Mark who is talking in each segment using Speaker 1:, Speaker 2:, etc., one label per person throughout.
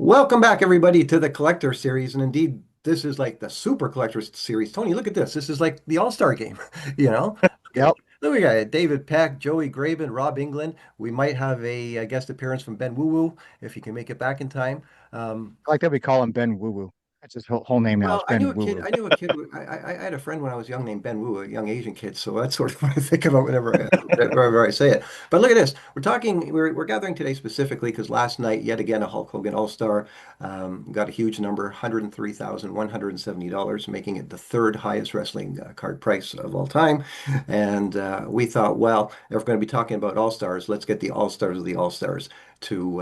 Speaker 1: Welcome back, everybody, to the Collector Series. And indeed, this is like the Super Collector Series. Tony, look at this. This is like the All-Star game, you know?
Speaker 2: Yep.
Speaker 1: Look, we got David Peck, Joey Graben, Rob England. We might have a guest appearance from Ben Woooo if he can make it back in time. Um,
Speaker 2: I like that we call him Ben Woo. That's his whole name now. It's
Speaker 1: Well, I knew
Speaker 2: Ben
Speaker 1: a kid.
Speaker 2: Woo.
Speaker 1: I knew a kid. I had a friend when I was young named Ben Wu, a young Asian kid. So that's sort of what I think about whenever I say it. But look at this. We're talking. We're gathering today specifically because last night, yet again, a Hulk Hogan All Star got a huge number, $103,170, making it the third highest wrestling card price of all time. And we thought, well, if we're going to be talking about All Stars, let's get the All Stars of the All Stars to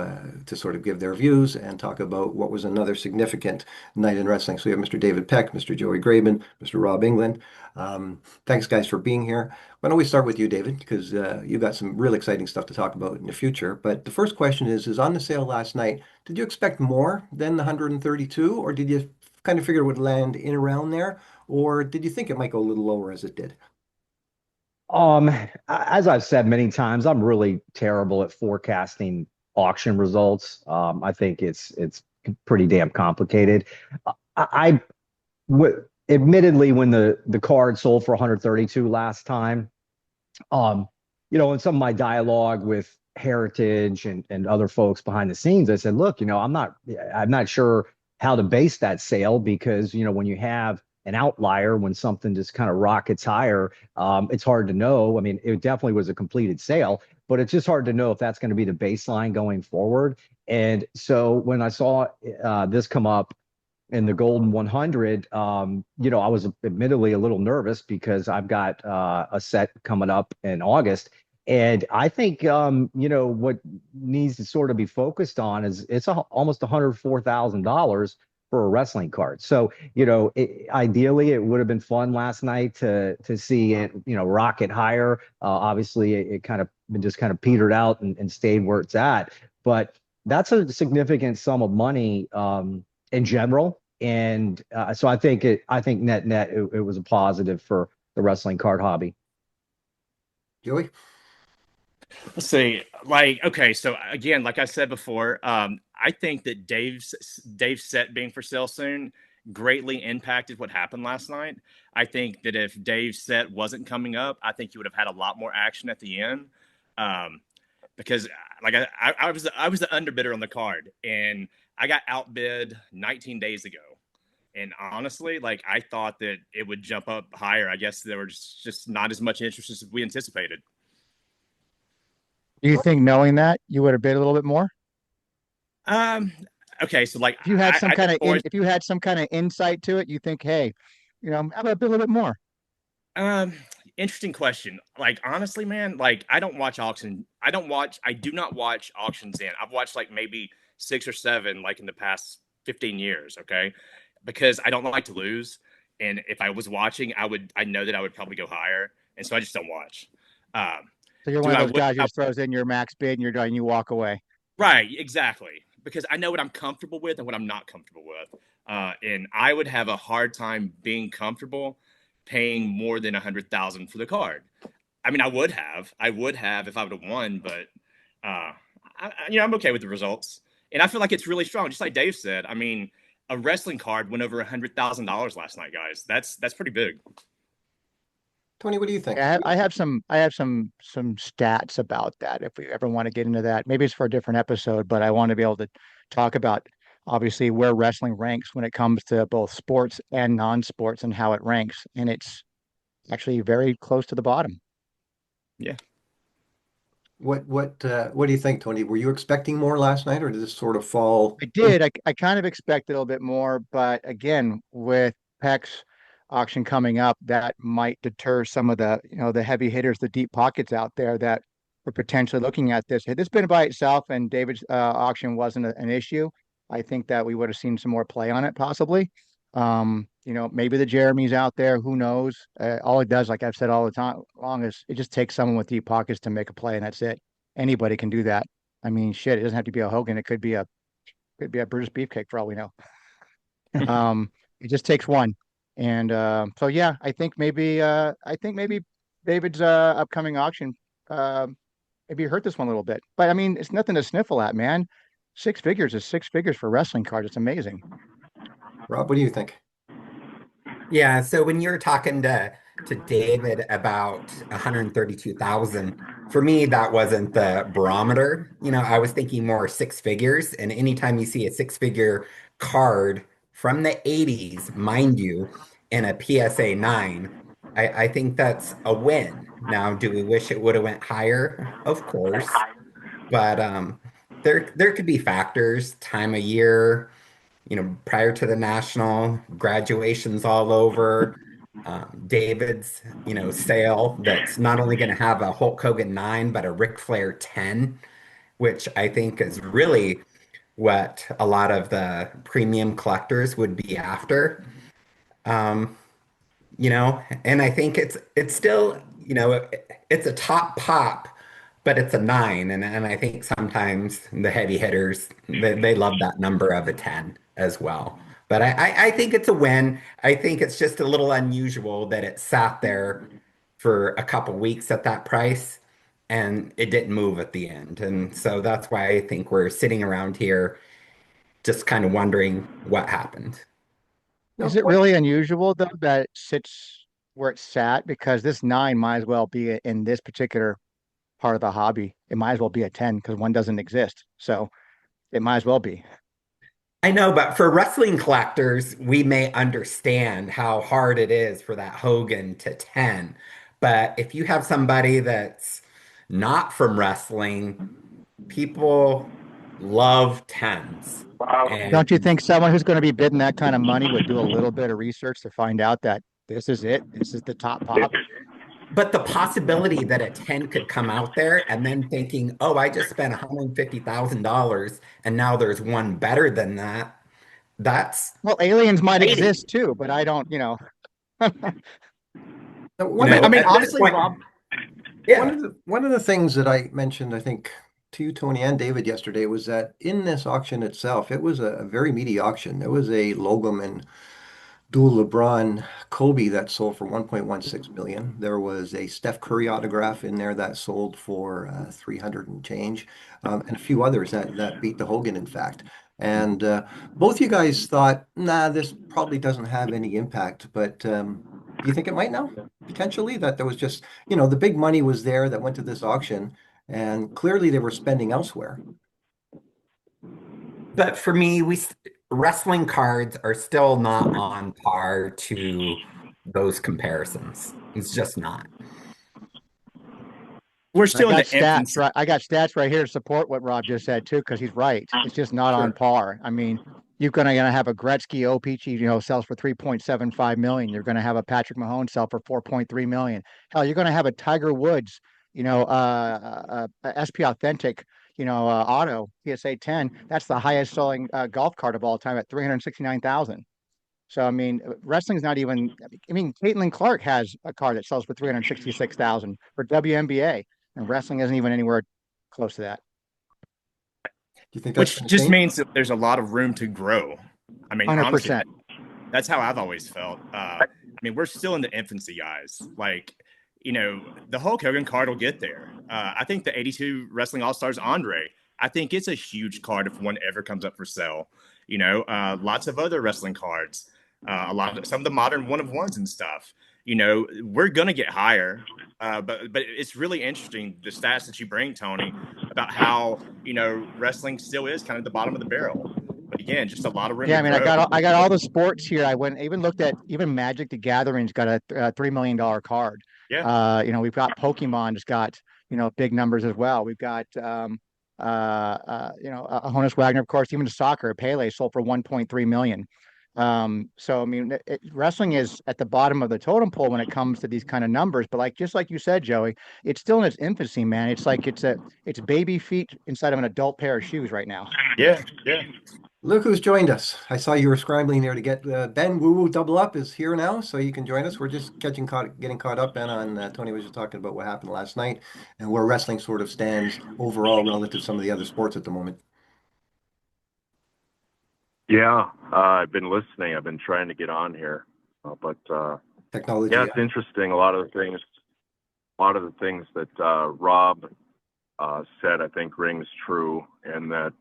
Speaker 1: sort of give their views and talk about what was another significant night in wrestling. So we have Mr. David Peck, Mr. Joey Graben, Mr. Rob England. Thanks, guys, for being here. Why don't we start with you, David, because you've got some really exciting stuff to talk about in the future. But the first question is on the sale last night, did you expect more than the 132, or did you kind of figure it would land in around there, or did you think it might go a little lower as it did?
Speaker 3: As I've said many times, I'm really terrible at forecasting auction results. I think it's pretty damn complicated. I admittedly, when the card sold for 132 last time, um, in some of my dialogue with Heritage and other folks behind the scenes, I said, look, I'm not sure how to base that sale because, when you have an outlier, when something just kind of rockets higher, it's hard to know. I mean, it definitely was a completed sale, but it's just hard to know if that's going to be the baseline going forward. And so when I saw this come up in the Golden 100, I was admittedly a little nervous because I've got a set coming up in August. And I think, what needs to sort of be focused on is almost $104,000 for a wrestling card. So, ideally, it would have been fun last night to see it, rocket higher. Obviously, it kind of just kind of petered out and stayed where it's at. But that's a significant sum of money in general. And so I think net it was a positive for the wrestling card hobby.
Speaker 1: Joey?
Speaker 4: Let's see. Okay, so again, like I said before, I think that Dave's set being for sale soon greatly impacted what happened last night. I think that if Dave's set wasn't coming up, I think you would have had a lot more action at the end. Um, because like I was the underbidder on the card, and I got outbid 19 days ago. And honestly, like I thought that it would jump up higher. I guess there was just not as much interest as we anticipated.
Speaker 2: Do you think knowing that you would have bid a little bit more?
Speaker 4: Um, okay, so like
Speaker 2: If you had some
Speaker 4: I
Speaker 2: kind
Speaker 4: think
Speaker 2: of if you had some kind of insight to it, you think, hey, I'm gonna bid a little bit more.
Speaker 4: um interesting question. Like honestly, man, like I don't watch auction. I do not watch auctions in. I've watched like maybe six or seven like in the past 15 years, okay? Because I don't like to lose. And if I was watching, I know that I would probably go higher. And so I just don't watch. Um,
Speaker 2: So you're one
Speaker 4: do
Speaker 2: of
Speaker 4: I
Speaker 2: those
Speaker 4: would
Speaker 2: guys who
Speaker 4: I,
Speaker 2: just throws in your max bid and you're done, you walk away.
Speaker 4: right, exactly. Because I know what I'm comfortable with and what I'm not comfortable with. And I would have a hard time being comfortable paying more than 100,000 for the card. I mean, I would have if I would have won, but I'm okay with the results, and I feel like it's really strong. Just like Dave said, I mean, a wrestling card went over $100,000 last night, guys. That's pretty big.
Speaker 1: Tony, what do you think?
Speaker 2: Yeah, I have some stats about that if we ever want to get into that. Maybe it's for a different episode, but I want to be able to talk about obviously where wrestling ranks when it comes to both sports and non-sports and how it ranks. And it's actually very close to the bottom.
Speaker 4: Yeah.
Speaker 1: What do you think, Tony? Were you expecting more last night, or did this sort of fall
Speaker 2: I
Speaker 1: in?
Speaker 2: did. I kind of expected a little bit more, but again, with Peck's auction coming up, that might deter some of the heavy hitters, the deep pockets out there that were potentially looking at this. Had this been by itself and David's auction wasn't an issue, I think that we would have seen some more play on it possibly. Maybe the Jeremy's out there, who knows? All it does, like I've said all the time, long is it just takes someone with deep pockets to make a play, and that's it. Anybody can do that. I mean, shit, it doesn't have to be a Hogan. It could be a Brutus Beefcake for all we know. It just takes one. And so yeah, I think maybe David's upcoming auction maybe hurt this one a little bit. But I mean, it's nothing to sniffle at, man. Six figures is six figures for wrestling cards. It's amazing.
Speaker 1: Rob, what do you think?
Speaker 5: Yeah, so when you're talking to David about 132,000, for me that wasn't the barometer. I was thinking more six figures, and anytime you see a six-figure card from the 80s, mind you, in a PSA 9, I think that's a win. Now, do we wish it would have went higher? Of course, but there could be factors, time of year, prior to the national, graduations all over, David's, sale that's not only going to have a Hulk Hogan 9, but a Ric Flair 10, which I think is really what a lot of the premium collectors would be after. Um, and I think it's still, it's a top pop, but it's a 9. And I think sometimes the heavy hitters, they love that number of a 10 as well. But I think it's a win. I think it's just a little unusual that it sat there for a couple weeks at that price and it didn't move at the end. And so that's why I think we're sitting around here just kind of wondering what happened.
Speaker 1: No,
Speaker 2: Is it really unusual though that it sits where it sat? Because this 9 might as well be in this particular part of the hobby. It might as well be a 10 because one doesn't exist. So it might as well be.
Speaker 5: I know, but for wrestling collectors, we may understand how hard it is for that Hogan to 10. But if you have somebody that's not from wrestling, people love 10s.
Speaker 2: Don't you
Speaker 5: And
Speaker 2: think someone who's going to be bidding that kind of money would do a little bit of research to find out that this is it? This is the top pop.
Speaker 5: but the possibility that a 10 could come out there and then thinking, oh, I just spent $150,000 and now there's one better than that, that's
Speaker 2: Well, aliens might
Speaker 5: exciting.
Speaker 2: exist too, but I don't,
Speaker 1: Now,
Speaker 4: I mean,
Speaker 5: At this
Speaker 4: honestly,
Speaker 5: point,
Speaker 4: Rob,
Speaker 5: yeah.
Speaker 1: one of the things that I mentioned, I think, to you, Tony, and David yesterday was that in this auction itself, it was a very meaty auction. There was a Logan and dual LeBron Kobe that sold for 1.16 million. There was a Steph Curry autograph in there that sold for 300 and change, and a few others that beat the Hogan, in fact. And both you guys thought, nah, this probably doesn't have any impact, but do you think it might now? Potentially, that there was just, the big money was there that went to this auction, and clearly they were spending elsewhere.
Speaker 5: But for me, wrestling cards are still not on par to those comparisons. It's just not.
Speaker 4: we're
Speaker 2: I
Speaker 4: still in
Speaker 2: got
Speaker 4: the
Speaker 2: stats
Speaker 4: infancy.
Speaker 2: right. I got stats right here to support what Rob just said too, because he's right. It's just not on
Speaker 1: Sure.
Speaker 2: par. I mean, you're gonna have a Gretzky OPG, sells for 3.75 million. You're gonna have a Patrick Mahone sell for 4.3 million. Hell, you're gonna have a Tiger Woods, SP Authentic, auto PSA 10. That's the highest selling golf cart of all time at 369,000. So I mean, wrestling's not even. I mean, Caitlin Clark has a card that sells for 366,000 for WNBA, and wrestling isn't even anywhere close to that.
Speaker 1: Do you think that's
Speaker 4: Which
Speaker 1: going to
Speaker 4: just
Speaker 1: change?
Speaker 4: means that there's a lot of room to grow. I mean, honestly,
Speaker 2: 100%.
Speaker 4: that's how I've always felt. I mean, we're still in the infancy, guys. Like, the Hulk Hogan card will get there. I think the 82 Wrestling All Stars Andre, I think it's a huge card if one ever comes up for sale. Lots of other wrestling cards, some of the modern one of ones and stuff. We're gonna get higher, but it's really interesting the stats that you bring, Tony, about how wrestling still is kind of the bottom of the barrel. But again, just a lot of room
Speaker 2: Yeah,
Speaker 4: to
Speaker 2: I mean,
Speaker 4: grow.
Speaker 2: I got all the sports here. I went even looked at even Magic the Gathering's got a $3 million card.
Speaker 4: Yeah.
Speaker 2: We've got Pokemon's got big numbers as well. We've got Honus Wagner, of course. Even soccer, Pele sold for 1.3 million. So I mean, wrestling is at the bottom of the totem pole when it comes to these kind of numbers. But just like you said, Joey, it's still in its infancy, man. It's like it's baby feet inside of an adult pair of shoes right now.
Speaker 4: Yeah. Yeah.
Speaker 1: Look who's joined us. I saw you were scrambling there to get Ben Woooo Double Up is here now, so you can join us. We're just getting caught up, Ben, on Tony was just talking about what happened last night and where wrestling sort of stands overall relative to some of the other sports at the moment.
Speaker 6: Yeah, I've been listening. I've been trying to get on here, but
Speaker 1: Technology.
Speaker 6: yeah, it's interesting. A lot of the things that Rob said, I think rings true, and that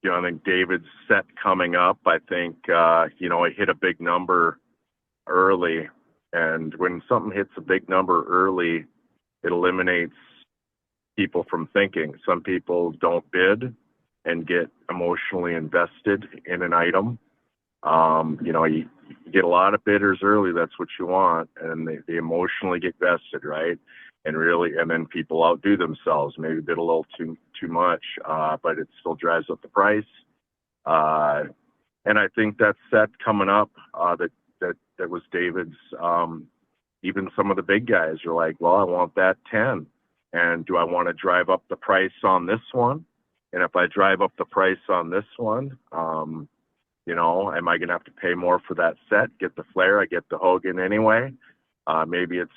Speaker 6: I think David's set coming up. I think, he hit a big number early. And when something hits a big number early, it eliminates people from thinking. Some people don't bid and get emotionally invested in an item. You get a lot of bidders early. That's what you want. And they emotionally get vested, right? And then people outdo themselves, maybe bid a little too much, but it still drives up the price. And I think that set coming up, that was David's, even some of the big guys are like, well, I want that 10. And do I want to drive up the price on this one? And if I drive up the price on this one, am I going to have to pay more for that set? Get the flare, I get the Hogan anyway. Maybe it's,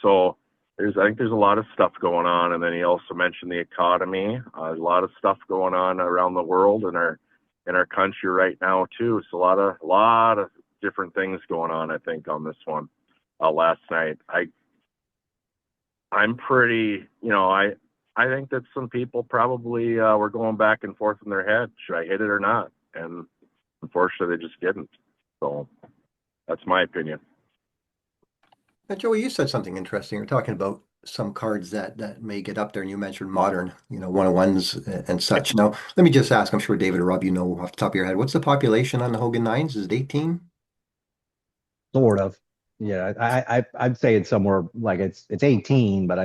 Speaker 6: so I think there's a lot of stuff going on. And then he also mentioned the economy. There's a lot of stuff going on around the world and in our country right now too. So a lot of different things going on, I think, on this one. Last night, I'm pretty, I think that some people probably were going back and forth in their head. Should I hit it or not? And unfortunately, they just didn't. So that's my opinion.
Speaker 1: Now, Joey, you said something interesting. You're talking about some cards that may get up there, and you mentioned modern, one-of-ones and such. Now, let me just ask, I'm sure David or Rob, off the top of your head, what's the population on the Hogan 9s? Is it 18?
Speaker 3: Sort of. Yeah, I'd say it's somewhere like it's 18, but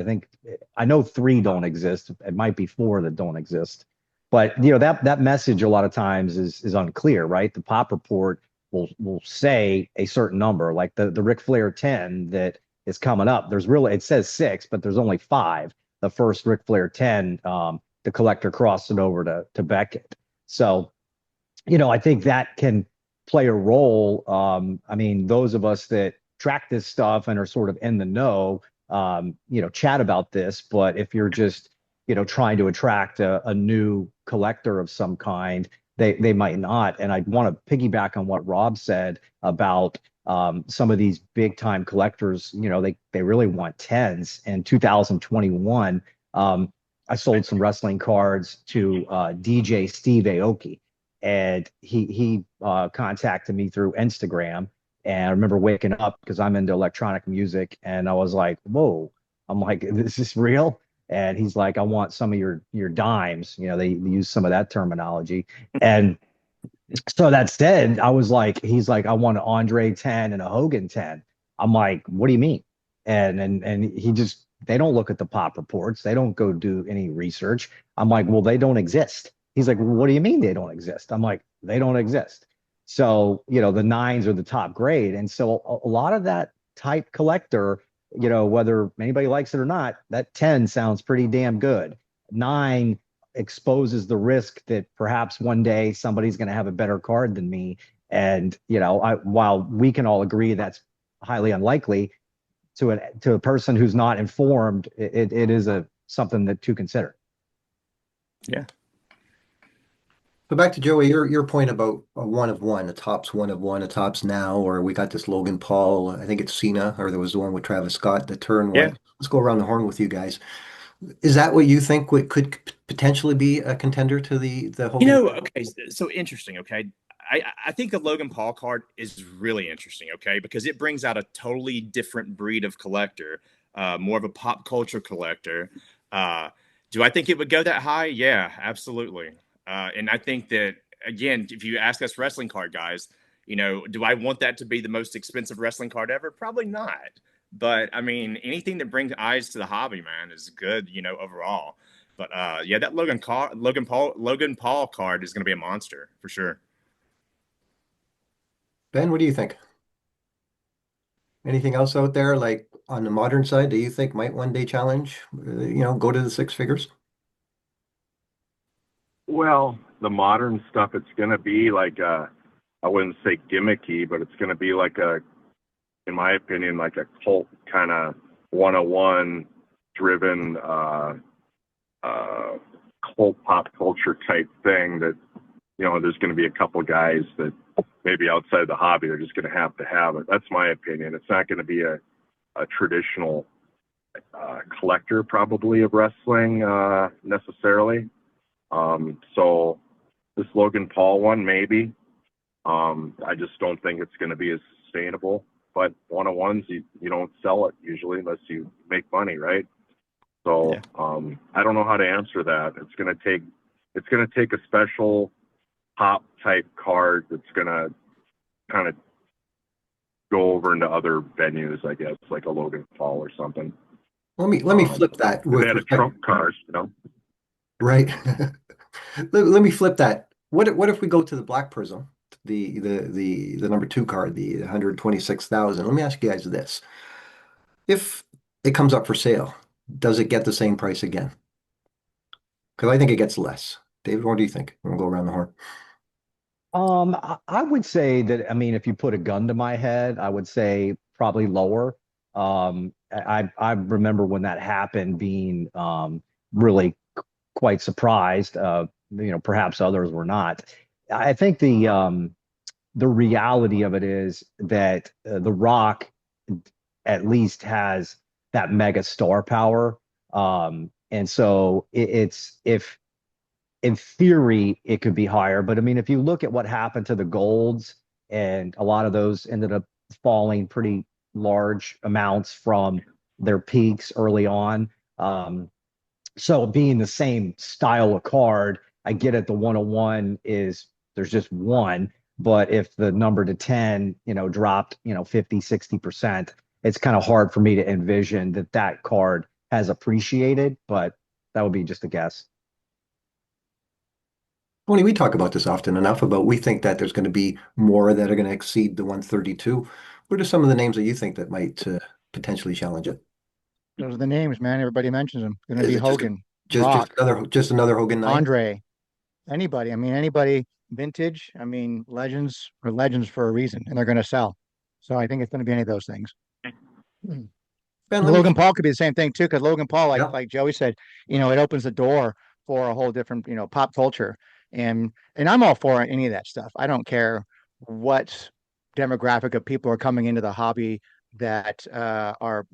Speaker 3: I know 3 don't exist. It might be 4 that don't exist. But that message a lot of times is unclear, right? The pop report will say a certain number, like the Ric Flair 10 that is coming up. It says 6, but there's only 5. The first Ric Flair 10, the collector crossed it over to Beckett. So, I think that can play a role. Those of us that track this stuff and are sort of in the know, chat about this. But if you're just, trying to attract a new collector of some kind, they might not. And I want to piggyback on what Rob said about some of these big time collectors. They really want 10s. In 2021, I sold some wrestling cards to DJ Steve Aoki, and he contacted me through Instagram. And I remember waking up because I'm into electronic music, and I was like, whoa. I'm like, is this real? And he's like, I want some of your dimes. They use some of that terminology. And so that said, he's like, I want an Andre 10 and a Hogan 10. I'm like, what do you mean? And they don't look at the pop reports. They don't go do any research. I'm like, well, they don't exist. He's like, well, what do you mean they don't exist? I'm like, they don't exist. So, the 9s are the top grade. And so a lot of that type collector, whether anybody likes it or not, that 10 sounds pretty damn good. 9 exposes the risk that perhaps one day somebody's going to have a better card than me. And, while we can all agree that's highly unlikely, to a person who's not informed, it is something to consider.
Speaker 4: Yeah.
Speaker 1: So back to Joey, your point about a one-of-one, a Topps one-of-one, a Topps Now, or we got this Logan Paul, I think it's Cena, or there was the one with Travis Scott, the turn one.
Speaker 4: Yeah.
Speaker 1: Let's go around the horn with you guys. Is that what you think could potentially be a contender to the Hogan?
Speaker 4: Okay, so interesting, okay? I think the Logan Paul card is really interesting, okay? Because it brings out a totally different breed of collector, more of a pop culture collector. Do I think it would go that high? Yeah, absolutely. And I think that, again, if you ask us wrestling card guys, do I want that to be the most expensive wrestling card ever? Probably not. But anything that brings eyes to the hobby, man, is good, overall. But yeah, that Logan Paul card is going to be a monster for sure.
Speaker 1: Ben, what do you think? Anything else out there, like on the modern side, do you think might one day challenge, go to the 6 figures?
Speaker 6: Well, the modern stuff, it's going to be like I wouldn't say gimmicky, but it's going to be like in my opinion, like a cult kind of 101 driven cult pop culture type thing that, there's going to be a couple guys that maybe outside the hobby, they're just going to have it. That's my opinion. It's not going to be a traditional collector probably of wrestling necessarily. So This Logan Paul one, maybe. I just don't think it's going to be as sustainable. But one-on-ones, you don't sell it usually unless you make money, right? So I don't know how to answer that. It's going to take a special pop type card that's going to kind of go over into other venues, I guess, like a Logan Paul or something.
Speaker 1: Let me flip that
Speaker 6: They had a Trump card,
Speaker 1: right. Let me flip that. What if we go to the Black Prism, the number 2 card, the 126,000? Let me ask you guys this: if it comes up for sale, does it get the same price again? Because I think it gets less. David, what do you think? We'll go around the horn.
Speaker 3: I would say that, I mean, if you put a gun to my head, I would say probably lower. I remember when that happened being really quite surprised. Perhaps others were not. I think the reality of it is that The Rock at least has that mega star power. And so it's if in theory it could be higher, but I mean, if you look at what happened to the golds, and a lot of those ended up falling pretty large amounts from their peaks early on. So being the same style of card, I get it. The 101 is there's just one, but if the number to 10, dropped, 50, 60%, it's kind of hard for me to envision that card has appreciated, but that would be just a guess.
Speaker 1: Tony, we talk about this often enough about we think that there's going to be more that are going to exceed the 132. What are some of the names that you think that might potentially challenge it?
Speaker 2: Those are the names, man. Everybody mentions them. Going to
Speaker 1: Is
Speaker 2: be
Speaker 1: it
Speaker 2: Hogan,
Speaker 1: just
Speaker 2: Rock,
Speaker 1: another Hogan night?
Speaker 2: Andre, anybody. I mean, anybody vintage. I mean, legends are legends for a reason, and they're going to sell. So I think it's going to be any of those things.
Speaker 1: Ben, let me.
Speaker 2: Logan Paul could be the same thing too, because Logan Paul, like
Speaker 1: Yeah.
Speaker 2: like Joey said, it opens the door for a whole different, pop culture, and I'm all for any of that stuff. I don't care what demographic of people are coming into the hobby that are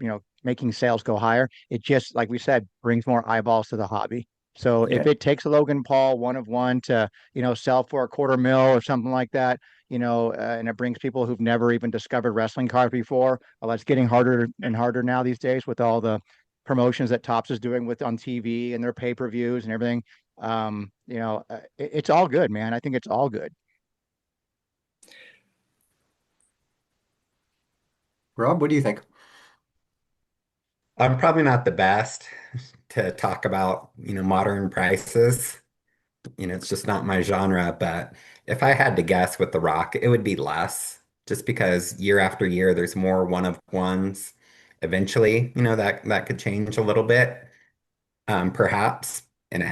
Speaker 2: making sales go higher. It just, like we said, brings more eyeballs to the hobby. So if
Speaker 1: Yeah.
Speaker 2: it takes a Logan Paul one of one to sell for a $250,000 or something like that, and it brings people who've never even discovered wrestling cards before. Well, it's getting harder and harder now these days with all the promotions that Topps is doing with on TV and their pay-per-views and everything. It's all good, man. I think it's all good.
Speaker 1: Rob, what do you think?
Speaker 5: I'm probably not the best to talk about, modern prices. It's just not my genre, but if I had to guess with The Rock, it would be less, just because year after year there's more one of ones. Eventually, that could change a little bit, perhaps. And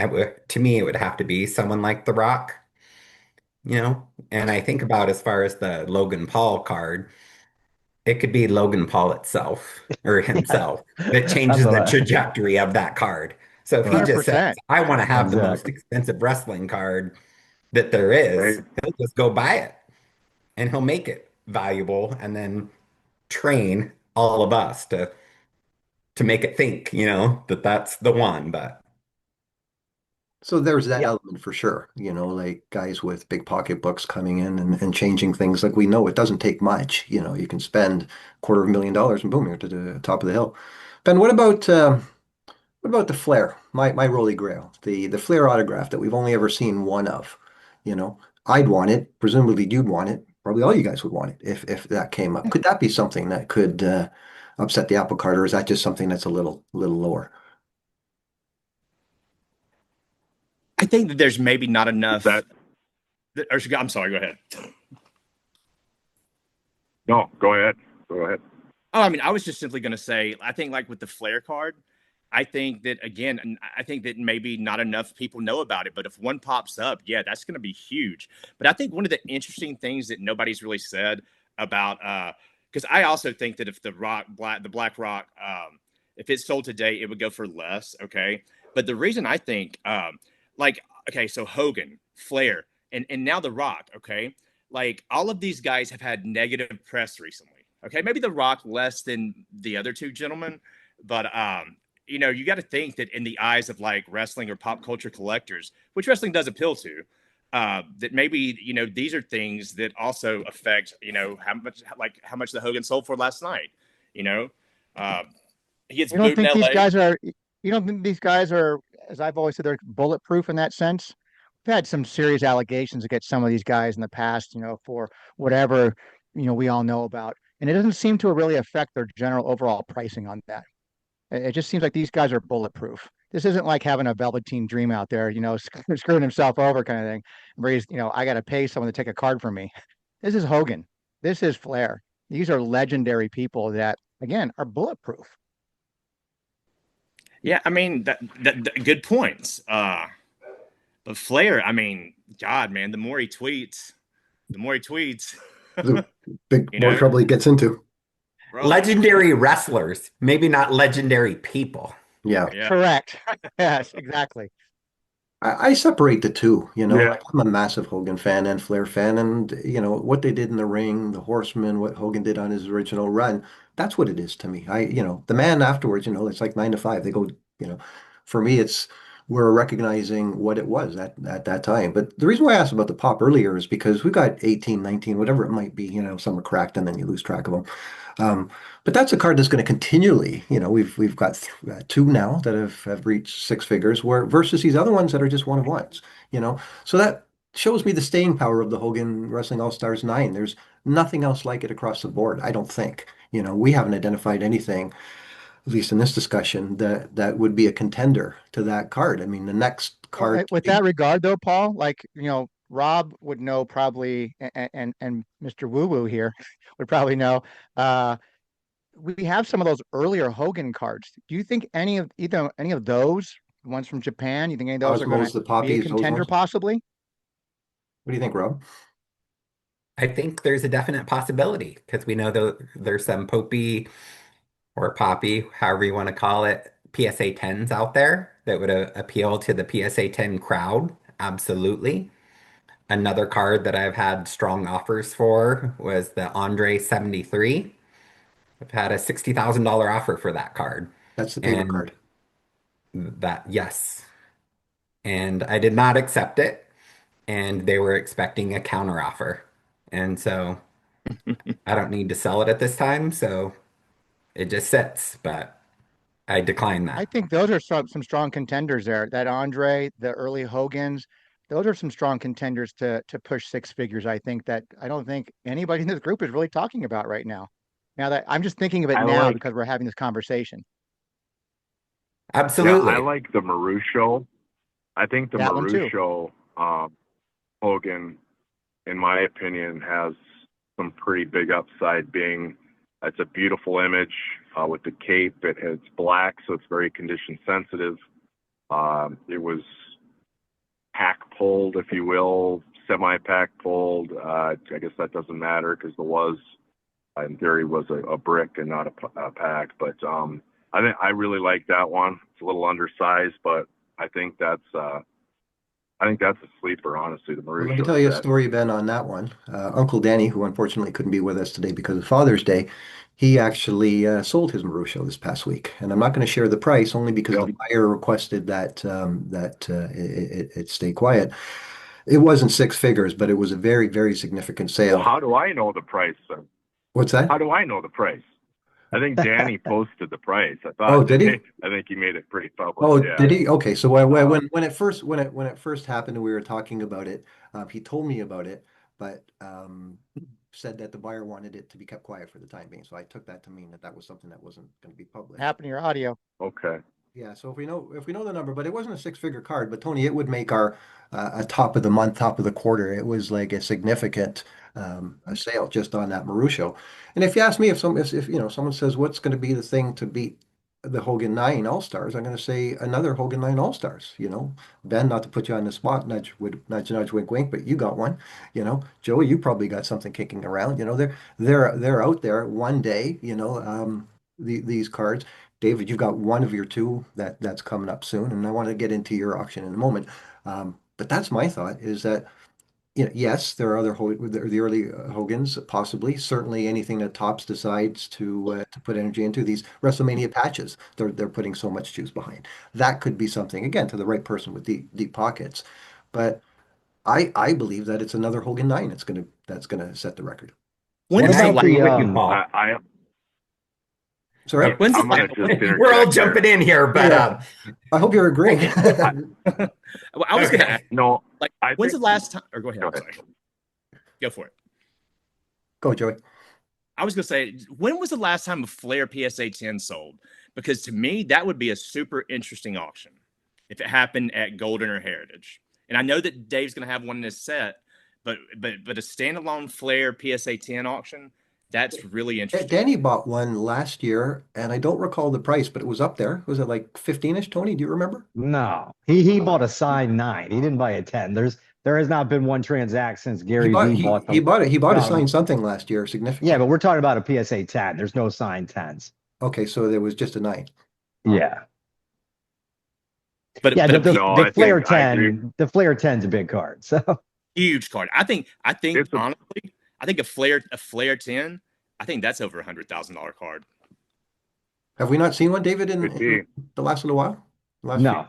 Speaker 5: to me, it would have to be someone like The Rock, And I think about as far as the Logan Paul card, it could be Logan Paul itself or
Speaker 3: Yeah,
Speaker 5: himself that
Speaker 3: that's
Speaker 5: changes
Speaker 3: what
Speaker 5: the
Speaker 3: I,
Speaker 5: trajectory of that card. So if he
Speaker 3: right.
Speaker 5: just says,
Speaker 2: 100%.
Speaker 5: I want to have the most
Speaker 3: Exactly.
Speaker 5: expensive wrestling card that there is,
Speaker 6: right?
Speaker 5: he'll just go buy it and he'll make it valuable and then train all of us to make it think, that that's the one. But
Speaker 1: So there's that
Speaker 3: Yeah.
Speaker 1: element for sure, like guys with big pocketbooks coming in and changing things. Like we know it doesn't take much. You can spend $250,000 and boom, you're to the top of the hill. Ben, what about the Flair? My Holy Grail, the Flair autograph that we've only ever seen one of. You know, I'd want it. Presumably you'd want it. Probably all you guys would want it if that came up. Could that be something that could upset the apple cart, or is that just something that's a little lower?
Speaker 4: I think that there's maybe not enough.
Speaker 6: That
Speaker 4: I'm sorry. Go ahead.
Speaker 6: no, go ahead. Go ahead.
Speaker 4: Oh, I mean, I was just simply going to say, I think like with the Flair card, I think that maybe not enough people know about it. But if one pops up, yeah, that's going to be huge. But I think one of the interesting things that nobody's really said about, because I also think that if the Black Rock, if it's sold today, it would go for less. Okay, but the reason I think, okay, so Hogan, Flair, and now the Rock. Okay, like all of these guys have had negative press recently. Okay, maybe the Rock less than the other two gentlemen, but you got to think that in the eyes of like wrestling or pop culture collectors, which wrestling does appeal to, that maybe these are things that also affect how much the Hogan sold for last night. You know, uh, he gets
Speaker 2: You don't
Speaker 4: booed in
Speaker 2: think these
Speaker 4: L.A.
Speaker 2: guys are, you don't think these guys are, as I've always said, they're bulletproof in that sense? We've had some serious allegations against some of these guys in the past, for whatever, we all know about. And it doesn't seem to really affect their general overall pricing on that. It just seems like these guys are bulletproof. This isn't like having a Velveteen Dream out there, screwing himself over kind of thing, where he's, I got to pay someone to take a card from me. This is Hogan. This is Flair. These are legendary people that, again, are bulletproof.
Speaker 4: Yeah, I mean that good points. But Flair, I mean, God, man, the more he tweets,
Speaker 1: The big
Speaker 4: you
Speaker 1: more
Speaker 4: know,
Speaker 1: trouble he gets into.
Speaker 4: bro.
Speaker 5: Legendary wrestlers, maybe not legendary people.
Speaker 1: Yeah.
Speaker 4: Yeah,
Speaker 2: Correct. Yes, exactly.
Speaker 1: I separate the two,
Speaker 6: Yeah.
Speaker 1: like I'm a massive Hogan fan and Flair fan, and what they did in the ring, the Horsemen, what Hogan did on his original run, that's what it is to me. The man afterwards, it's like 9 to 5. They go, you know, for me, it's we're recognizing what it was at that time. But the reason why I asked about the pop earlier is because we got 18, 19, whatever it might be, some are cracked and then you lose track of them. Um, but that's a card that's going to continually, we've got two now that have reached six figures, where versus these other ones that are just one of ones, So that shows me the staying power of the Hogan Wrestling All Stars 9. There's nothing else like it across the board, I don't think. We haven't identified anything, at least in this discussion, that would be a contender to that card. I mean, the next
Speaker 2: Well,
Speaker 1: card,
Speaker 2: with that regard, though, Paul, like, Rob would know probably, and Mr. Woo Woo here would probably know. Uh, we have some of those earlier Hogan cards. Do you think any of those ones from Japan? You think any of those are going
Speaker 1: Osmos,
Speaker 2: to
Speaker 1: the
Speaker 2: be a
Speaker 1: Poppies,
Speaker 2: contender,
Speaker 1: Osmos.
Speaker 2: possibly?
Speaker 1: What do you think, Rob?
Speaker 5: I think there's a definite possibility because we know there's some Popey or Poppy, however you want to call it, PSA 10s out there that would appeal to the PSA 10 crowd. Absolutely. Another card that I've had strong offers for was the Andre 73. I've had a $60,000 offer for that card.
Speaker 1: That's the paper
Speaker 5: And
Speaker 1: card.
Speaker 5: yes. And I did not accept it. And they were expecting a counter offer. And so I don't need to sell it at this time. So it just sits, but I declined
Speaker 2: I
Speaker 5: that.
Speaker 2: think those are some strong contenders there. That Andre, the early Hogans, those are some strong contenders to push six figures. I don't think anybody in this group is really talking about right now. Now that I'm just thinking of it
Speaker 6: I
Speaker 2: now
Speaker 6: like,
Speaker 2: because we're having this conversation.
Speaker 6: yeah, I
Speaker 5: Absolutely.
Speaker 6: like the Maru Show. I think the
Speaker 2: That one
Speaker 6: Maru
Speaker 2: too.
Speaker 6: Show, Hogan, in my opinion, has some pretty big upside. Being it's a beautiful image with the cape. It's black, so it's very condition sensitive. It was pack pulled, if you will, semi pack pulled. I guess that doesn't matter because the was, in theory, was a brick and not a pack. But I really like that one. It's a little undersized, but I think that's a sleeper, honestly. The
Speaker 1: Well,
Speaker 6: Maru
Speaker 1: let me
Speaker 6: Show
Speaker 1: tell you a
Speaker 6: set.
Speaker 1: story, Ben, on that one. Uncle Danny, who unfortunately couldn't be with us today because of Father's Day, he actually sold his Maru Show this past week, and I'm not going to share the price only because
Speaker 6: Yep.
Speaker 1: the buyer requested that it stay quiet. It wasn't six figures, but it was a very, very significant
Speaker 6: Well,
Speaker 1: sale.
Speaker 6: how do I know the price, then?
Speaker 1: What's that?
Speaker 6: How do I know the price? I think Danny posted the price. I
Speaker 1: Oh,
Speaker 6: thought
Speaker 1: did he?
Speaker 6: I think he made it pretty public.
Speaker 1: Oh,
Speaker 6: Yeah.
Speaker 1: did he? Okay, so when
Speaker 6: Uh,
Speaker 1: when it first happened and we were talking about it, he told me about it, but said that the buyer wanted it to be kept quiet for the time being. So I took that to mean that that was something that wasn't going to be published.
Speaker 2: Happen to your audio.
Speaker 6: okay.
Speaker 1: Yeah, so if we know the number, but it wasn't a six-figure card, but Tony, it would make our a top of the month, top of the quarter. It was like a significant a sale just on that Maru Show. And if you ask me if someone says what's going to be the thing to beat the Hogan 9 All-Stars, I'm going to say another Hogan 9 All-Stars, Ben, not to put you on the spot, nudge, nudge, wink, wink, but you got one, Joey, you probably got something kicking around, they're out there one day, these cards. David, you've got one of your two that's coming up soon, and I want to get into your auction in a moment. But that's my thought is that, yes, there are the early Hogans, possibly, certainly anything that Topps decides to put energy into these WrestleMania patches. They're putting so much juice behind. That could be something again to the right person with deep pockets. But I believe that it's another Hogan 9. That's gonna set the record.
Speaker 4: When
Speaker 3: What
Speaker 4: is the
Speaker 3: about
Speaker 5: agree
Speaker 3: the
Speaker 5: with you, Paul.
Speaker 1: Sorry?
Speaker 5: Oh,
Speaker 4: when's the
Speaker 6: I'm gonna just interject
Speaker 5: we're all
Speaker 6: there.
Speaker 5: jumping in here, but
Speaker 1: Yeah. I hope you're agreeing.
Speaker 4: Well, I was going to ask,
Speaker 6: No,
Speaker 4: like,
Speaker 6: I
Speaker 4: when's
Speaker 6: think.
Speaker 4: the last time? Or go ahead.
Speaker 6: Go
Speaker 4: I'm
Speaker 6: ahead.
Speaker 4: sorry. Go for it.
Speaker 1: Go, Joey.
Speaker 4: I was going to say, when was the last time a Flair PSA 10 sold? Because to me, that would be a super interesting auction if it happened at Golden or Heritage. And I know that Dave's going to have one in his set, but a standalone Flair PSA 10 auction, that's really interesting.
Speaker 1: Danny bought one last year, and I don't recall the price, but it was up there. Was it like 15-ish, Tony? Do you remember?
Speaker 3: No, he bought a signed 9. He didn't buy a 10. There has not been one transact since
Speaker 1: He
Speaker 3: Gary
Speaker 1: bought
Speaker 3: V
Speaker 1: he
Speaker 3: bought
Speaker 1: he
Speaker 3: them.
Speaker 1: bought it. He bought a
Speaker 3: No,
Speaker 1: signed something last year,
Speaker 3: yeah,
Speaker 1: significant.
Speaker 3: but we're talking about a PSA 10. There's no signed 10s.
Speaker 1: Okay, so there was just a 9.
Speaker 3: Yeah.
Speaker 4: But
Speaker 3: Yeah,
Speaker 4: a
Speaker 6: No,
Speaker 3: the
Speaker 6: I
Speaker 3: Flair
Speaker 6: think I agree.
Speaker 3: 10, the Flair 10's a big card. So
Speaker 4: huge card. I think
Speaker 6: It's a
Speaker 4: honestly, I think a Flair 10, I think that's over $100,000 card.
Speaker 1: Have we not seen one, David,
Speaker 6: could be.
Speaker 1: in the last little while?
Speaker 3: no,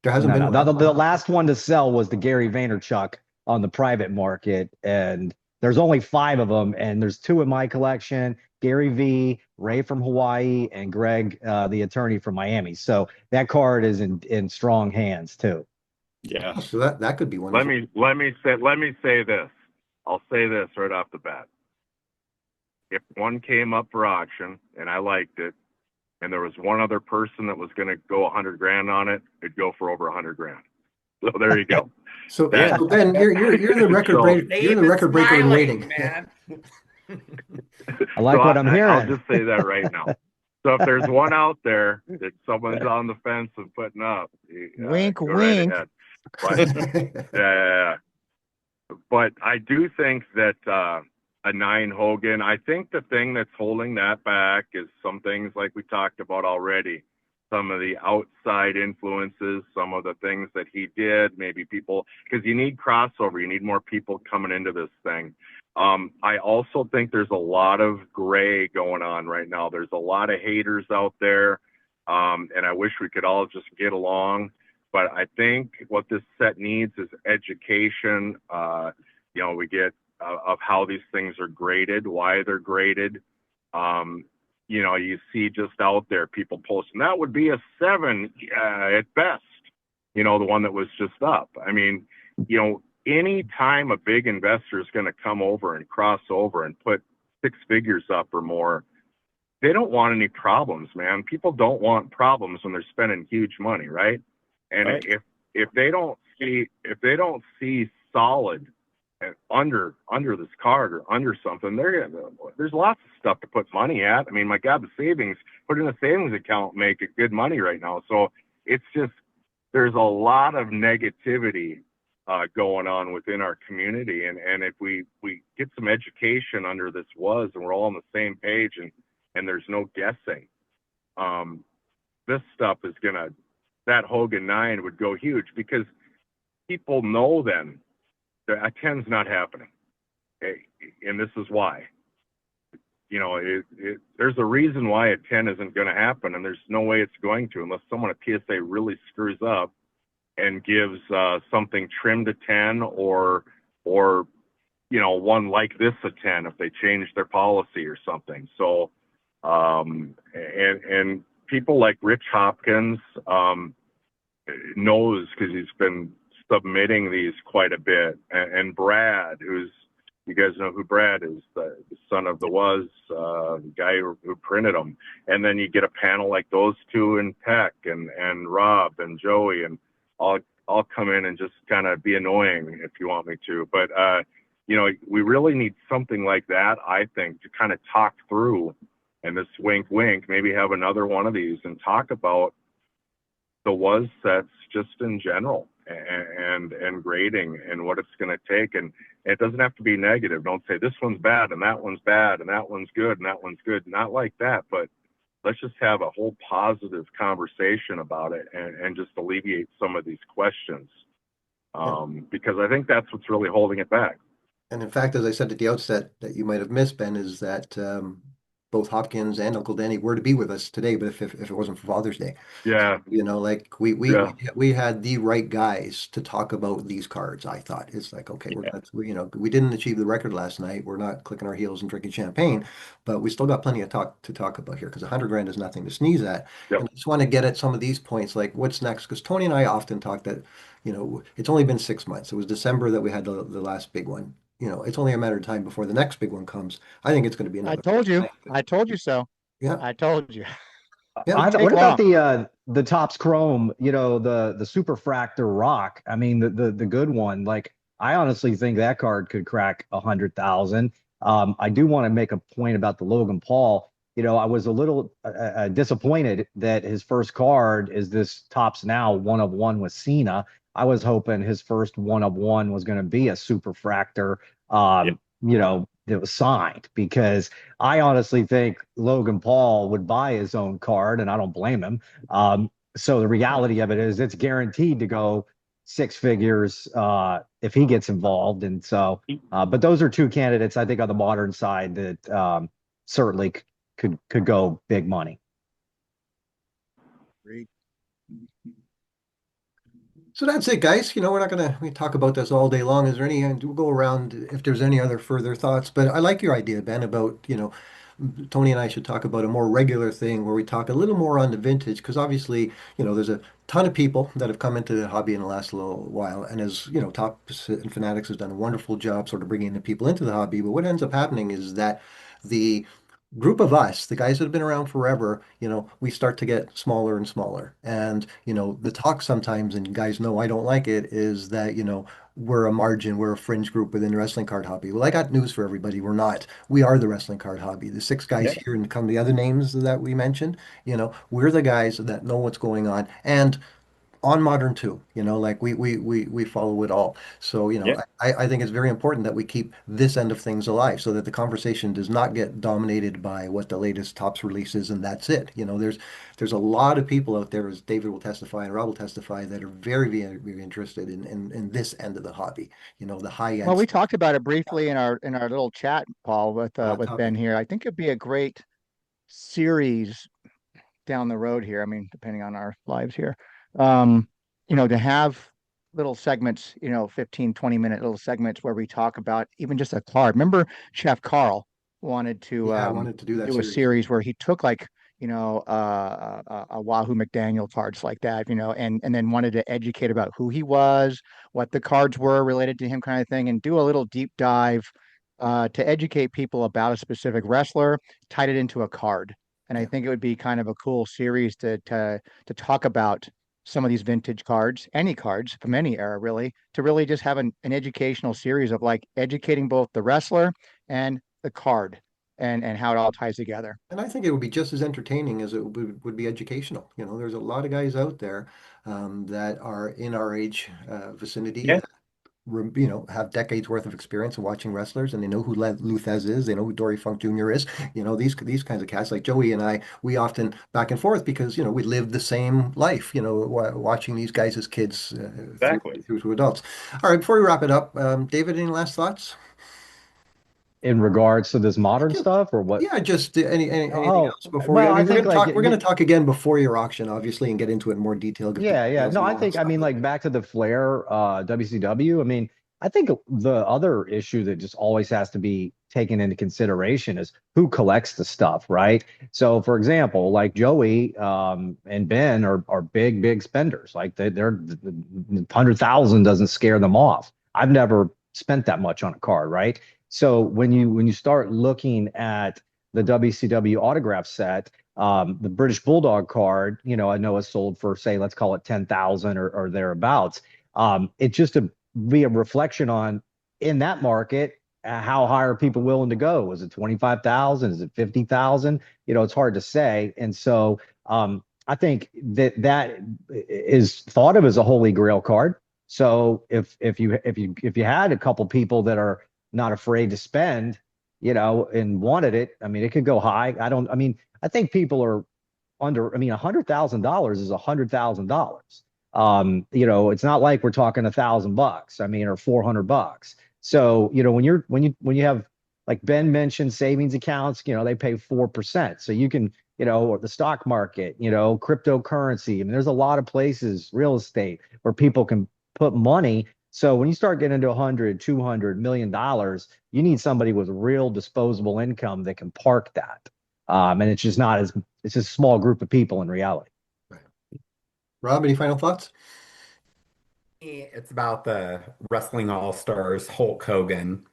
Speaker 1: There hasn't been
Speaker 3: no.
Speaker 1: one.
Speaker 3: The last one to sell was the Gary Vaynerchuk on the private market, and there's only 5 of them, and there's 2 in my collection. Gary V, Ray from Hawaii, and Greg, the attorney from Miami. So that card is in strong hands too.
Speaker 4: Yeah.
Speaker 1: So that could be one.
Speaker 6: Let me say this. I'll say this right off the bat. If one came up for auction and I liked it, and there was one other person that was going to go 100 grand on it, it'd go for over 100 grand. So there you go.
Speaker 1: So,
Speaker 6: Yeah.
Speaker 1: so Ben, you're the record breaker. You're the record breaker in waiting.
Speaker 5: man.
Speaker 3: I like what I'm hearing.
Speaker 6: I'll just say that right now. So if there's one out there that someone's on the fence of putting up,
Speaker 2: Wink,
Speaker 6: go
Speaker 2: wink.
Speaker 6: right ahead. But, yeah. But I do think that a 9 Hogan, I think the thing that's holding that back is some things like we talked about already. Some of the outside influences, some of the things that he did, maybe people, because you need crossover, you need more people coming into this thing. I also think there's a lot of gray going on right now. There's a lot of haters out there, and I wish we could all just get along. But I think what this set needs is education. We get of how these things are graded, why they're graded. You see just out there people posting that would be a 7 at best. The one that was just up. I mean, any time a big investor is going to come over and cross over and put 6 figures up or more, they don't want any problems, man. People don't want problems when they're spending huge money, right? And
Speaker 4: Right.
Speaker 6: if they don't see solid under this card or under something, there's lots of stuff to put money at. I mean, my God, put in a savings account, make it good money right now. So it's just, there's a lot of negativity going on within our community. And if we get some education under this and we're all on the same page and there's no guessing, this stuff is that Hogan 9 would go huge because people know then that a 10's not happening. And this is why. There's a reason why a 10 isn't going to happen, and there's no way it's going to unless someone at PSA really screws up and gives something trimmed to 10 or one like this a 10 if they change their policy or something. So and people like Rich Hopkins knows because he's been submitting these quite a bit, and Brad, you guys know who Brad is, the son of the guy who printed them. And then you get a panel like those two and Peck and Rob and Joey, and I'll come in and just kind of be annoying if you want me to. But we really need something like that, I think, to kind of talk through, and this wink wink, maybe have another one of these and talk about the sets just in general and grading and what it's going to take. And it doesn't have to be negative. Don't say this one's bad and that one's bad and that one's good and that one's good. Not like that, but let's just have a whole positive conversation about it and just alleviate some of these questions. Because I think that's what's really holding it back.
Speaker 1: And in fact, as I said at the outset that you might have missed, Ben, is that both Hopkins and Uncle Danny were to be with us today, but if it wasn't for Father's Day.
Speaker 6: Yeah.
Speaker 1: Like
Speaker 6: Yeah.
Speaker 1: we had the right guys to talk about these cards. I thought it's like, okay,
Speaker 4: Yeah.
Speaker 1: we didn't achieve the record last night. We're not clicking our heels and drinking champagne, but we still got plenty of talk to talk about here because 100 grand is nothing to sneeze at.
Speaker 6: Yep.
Speaker 1: And I just want to get at some of these points, like what's next? Because Tony and I often talk that, it's only been 6 months. It was December that we had the last big one. It's only a matter of time before the next big one comes. I think it's going to be
Speaker 2: I
Speaker 1: another.
Speaker 2: told you. I told you so.
Speaker 1: Yeah.
Speaker 2: I told you.
Speaker 1: Yeah.
Speaker 2: Wouldn't take
Speaker 3: What about
Speaker 2: long.
Speaker 3: the Topps Chrome, the Superfractor Rock? I mean, the good one. Like, I honestly think that card could crack 100,000. I do want to make a point about the Logan Paul. I was a little disappointed that his first card is this Topps Now 1 of 1 with Cena. I was hoping his first 1 of 1 was going to be a Superfractor, that was signed, because I honestly think Logan Paul would buy his own card, and I don't blame him. So the reality of it is it's guaranteed to go 6 figures if he gets involved. And so, but those are two candidates, I think, on the modern side that certainly could go big money.
Speaker 2: Great.
Speaker 1: So that's it, guys. We're not gonna we talk about this all day long. Is there any? And we'll go around if there's any other further thoughts. But I like your idea, Ben, about Tony and I should talk about a more regular thing where we talk a little more on the vintage, because obviously, there's a ton of people that have come into the hobby in the last little while, and as Topps and Fanatics has done a wonderful job sort of bringing the people into the hobby. But what ends up happening is that the group of us, the guys that have been around forever, we start to get smaller and smaller. And, the talk sometimes, and guys know I don't like it, is that, we're a margin, we're a fringe group within the wrestling card hobby. Well, I got news for everybody. We're not. We are the wrestling card hobby. The six guys
Speaker 4: Yeah.
Speaker 1: here and come the other names that we mentioned, we're the guys that know what's going on. And on modern too, like we follow it all. So,
Speaker 4: Yeah.
Speaker 1: I think it's very important that we keep this end of things alive so that the conversation does not get dominated by what the latest Topps release is and that's it. There's a lot of people out there, as David will testify and Rob will testify, that are very, very, very interested in this end of the hobby, the high
Speaker 2: Well,
Speaker 1: end
Speaker 2: we talked about it briefly in our little chat, Paul, with Ben
Speaker 1: topic.
Speaker 2: here. I think it'd be a great series down the road here. I mean, depending on our lives here, to have little segments, 15, 20-minute little segments where we talk about even just a card. Remember, Chef Carl wanted to
Speaker 1: Yeah, I wanted to do that
Speaker 2: do a
Speaker 1: series.
Speaker 2: series where he took like, a Wahoo McDaniel cards like that, and then wanted to educate about who he was, what the cards were related to him, kind of thing, and do a little deep dive to educate people about a specific wrestler, tied it into a card. And I
Speaker 1: Yeah.
Speaker 2: think it would be kind of a cool series to talk about some of these vintage cards, any cards from any era, really, to really just have an educational series of like educating both the wrestler and the card, and how it all ties together.
Speaker 1: And I think it would be just as entertaining as it would be educational. There's a lot of guys out there that are in our age vicinity
Speaker 4: Yeah.
Speaker 1: that have decades worth of experience in watching wrestlers, and they know who Luthez is, they know who Dory Funk Jr. is. These kinds of cats like Joey and I, we often back and forth because we lived the same life. Watching these guys as kids
Speaker 4: Exactly.
Speaker 1: through to adults. All right, before we wrap it up, David, any last thoughts?
Speaker 3: In regards to this modern
Speaker 1: Just,
Speaker 3: stuff, or what?
Speaker 1: yeah, just anything
Speaker 3: Oh,
Speaker 1: else before we?
Speaker 3: well,
Speaker 1: I
Speaker 3: I
Speaker 1: mean,
Speaker 3: think like
Speaker 1: we're gonna talk again before your auction, obviously, and get into it in more detail. Give
Speaker 3: yeah,
Speaker 1: people
Speaker 3: yeah.
Speaker 1: details
Speaker 3: No,
Speaker 1: and
Speaker 3: I
Speaker 1: all that
Speaker 3: think, I
Speaker 1: stuff.
Speaker 3: mean, like back to the Flair WCW. I mean, I think the other issue that just always has to be taken into consideration is who collects the stuff, right? So, for example, like Joey and Ben are big spenders. Like they're 100,000 doesn't scare them off. I've never spent that much on a card, right? So when you start looking at the WCW autograph set, the British Bulldog card, I know is sold for, say, let's call it 10,000 or thereabouts. It's just to be a reflection on, in that market, how high are people willing to go? Is it 25,000? Is it 50,000? It's hard to say. And so I think that is thought of as a Holy Grail card. So if you had a couple people that are not afraid to spend, and wanted it, I mean, it could go high. I think people are under, I mean, $100,000 is $100,000. It's not like we're talking $1,000, I mean, or $400. So, when you have like Ben mentioned, savings accounts, they pay 4%. So you can, or the stock market, cryptocurrency. I mean, there's a lot of places, real estate, where people can put money. So when you start getting into 100, 200 million dollars, you need somebody with real disposable income that can park that. And it's just not as, it's just a small group of people in reality.
Speaker 1: Right. Rob, any final thoughts?
Speaker 5: It's about the Wrestling All-Stars Hulk Hogan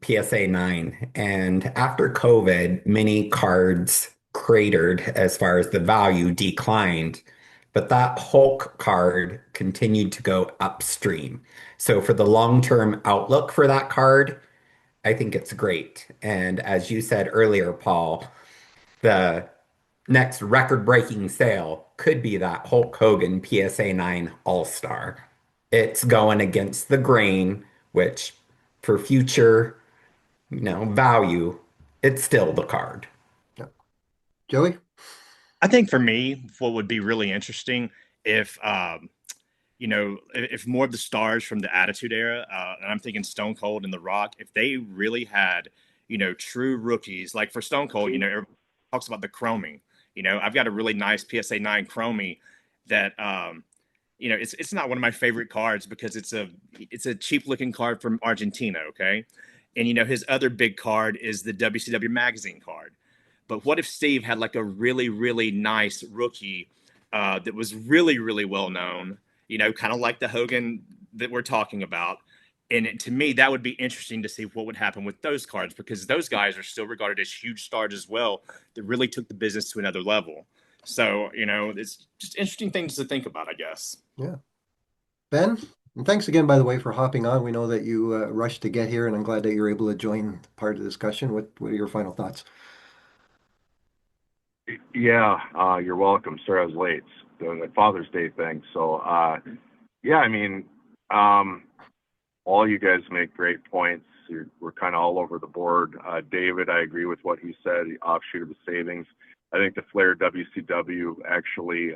Speaker 5: PSA 9. And after COVID, many cards cratered as far as the value declined, but that Hulk card continued to go upstream. So for the long-term outlook for that card, I think it's great. And as you said earlier, Paul, the next record-breaking sale could be that Hulk Hogan PSA 9 All-Star. It's going against the grain, which for future, value, it's still the card.
Speaker 1: Yeah. Joey?
Speaker 4: I think for me, what would be really interesting if if more of the stars from the Attitude Era, and I'm thinking Stone Cold and The Rock, if they really had, true rookies, like for Stone Cold, everybody talks about the chroming. I've got a really nice PSA 9 chromie that, it's not one of my favorite cards because it's a cheap looking card from Argentina. Okay. And, his other big card is the WCW magazine card. But what if Steve had like a really, really nice rookie that was really, really well known, kind of like the Hogan that we're talking about. And to me, that would be interesting to see what would happen with those cards, because those guys are still regarded as huge stars as well that really took the business to another level. So, it's just interesting things to think about, I guess.
Speaker 1: Yeah. Ben, and thanks again, by the way, for hopping on. We know that you rushed to get here, and I'm glad that you're able to join part of the discussion. What are your final thoughts?
Speaker 6: Yeah, you're welcome. Sorry I was late. Doing the Father's Day thing. So, yeah, I mean, all you guys make great points. We're kind of all over the board. David, I agree with what he said. The offshoot of the savings. I think the Flair WCW actually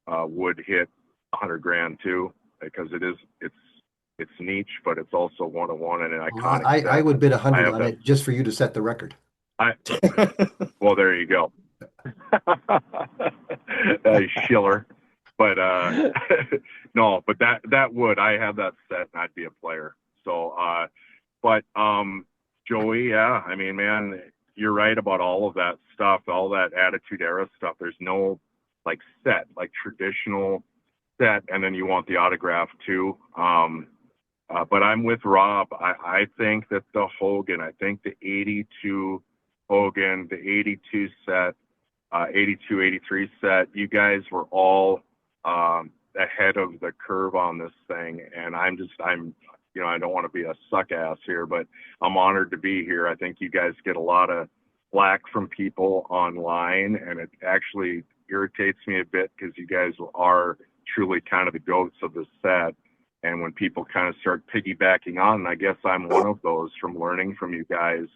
Speaker 6: would hit 100 grand too, because it's niche, but it's also one-on-one and an iconic.
Speaker 1: I would bid 100 on it just for you to set the record.
Speaker 6: Well, there you go. Schiller. But no, but that would, I have that set and I'd be a player. So but Joey, yeah, I mean, man, you're right about all of that stuff, all that Attitude Era stuff. There's no like set, like traditional set, and then you want the autograph too. But I'm with Rob. I think that the Hogan, I think the 82 Hogan, the 82 set, 82, 83 set, you guys were all ahead of the curve on this thing. And I'm I don't want to be a suck ass here, but I'm honored to be here. I think you guys get a lot of flack from people online, and it actually irritates me a bit because you guys are truly kind of the goats of the set. And when people kind of start piggybacking on, and I guess I'm one of those from learning from you guys.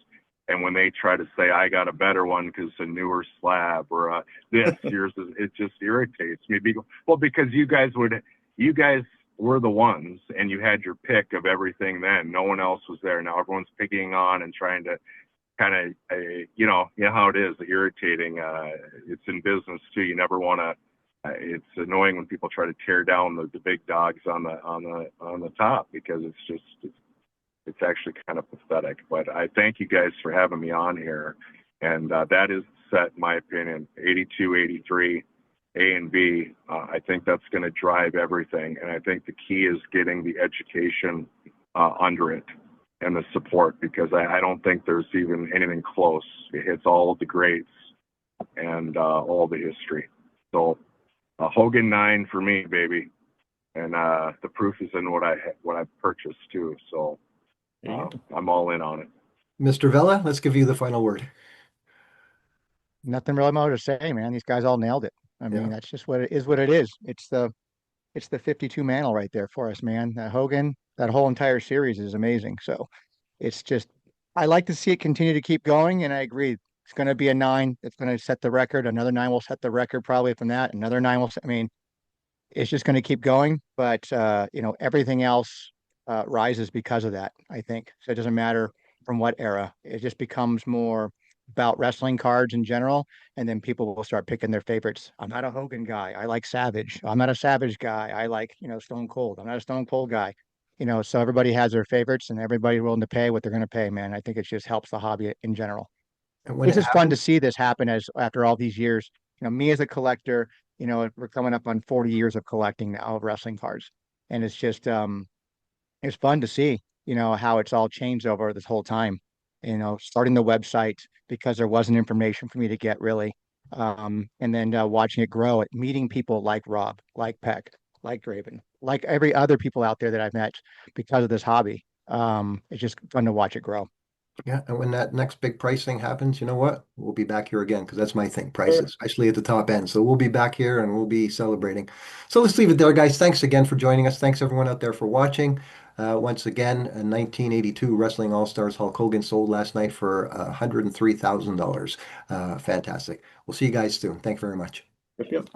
Speaker 6: And when they try to say, I got a better one because it's a newer slab or yours is, it just irritates me. Well, because you guys were the ones and you had your pick of everything then. No one else was there. Now everyone's picking on and trying to kind of, you know how it is, irritating. It's in business too. You never want to, it's annoying when people try to tear down the big dogs on the top, because it's actually kind of pathetic. But I thank you guys for having me on here. And that is set, in my opinion, 82, 83, A and B. I think that's going to drive everything. And I think the key is getting the education under it and the support, because I don't think there's even anything close. It hits all of the greats and all the history. So Hogan 9 for me, baby. And the proof is in what I purchased too. So I'm all in on it.
Speaker 1: Mr. Vela, let's give you the final word.
Speaker 2: Nothing really more to say, man. These guys all nailed it. I mean, that's just what it is. What it is. It's the 52 mantle right there for us, man. Hogan, that whole entire series is amazing. So it's just, I like to see it continue to keep going. And I agree. It's going to be a 9. It's going to set the record. Another 9 will set the record probably from that. Another 9 will set, I mean, it's just going to keep going. But, everything else rises because of that, I think. So it doesn't matter from what era. It just becomes more about wrestling cards in general, and then people will start picking their favorites. I'm not a Hogan guy. I like Savage. I'm not a Savage guy. I like, Stone Cold. I'm not a Stone Cold guy. So everybody has their favorites and everybody's willing to pay what they're going to pay, man. I think it just helps the hobby in general.
Speaker 1: And when
Speaker 2: It's
Speaker 1: it
Speaker 2: just fun to
Speaker 1: happens,
Speaker 2: see this happen as after all these years. Me as a collector, we're coming up on 40 years of collecting now of wrestling cards. And it's fun to see, how it's all changed over this whole time. Starting the website because there wasn't information for me to get really. And then watching it grow, meeting people like Rob, like Peck, like Graben, like every other people out there that I've met because of this hobby. It's just fun to watch it grow.
Speaker 1: yeah, and when that next big price thing happens, you know what? We'll be back here again because that's my thing, prices, especially at the top end. So we'll be back here and we'll be celebrating. So let's leave it there, guys. Thanks again for joining us. Thanks everyone out there for watching. Once again, a 1982 Wrestling All-Stars Hulk Hogan sold last night for $103,000. Fantastic. We'll see you guys soon. Thank you very much.
Speaker 4: Yep.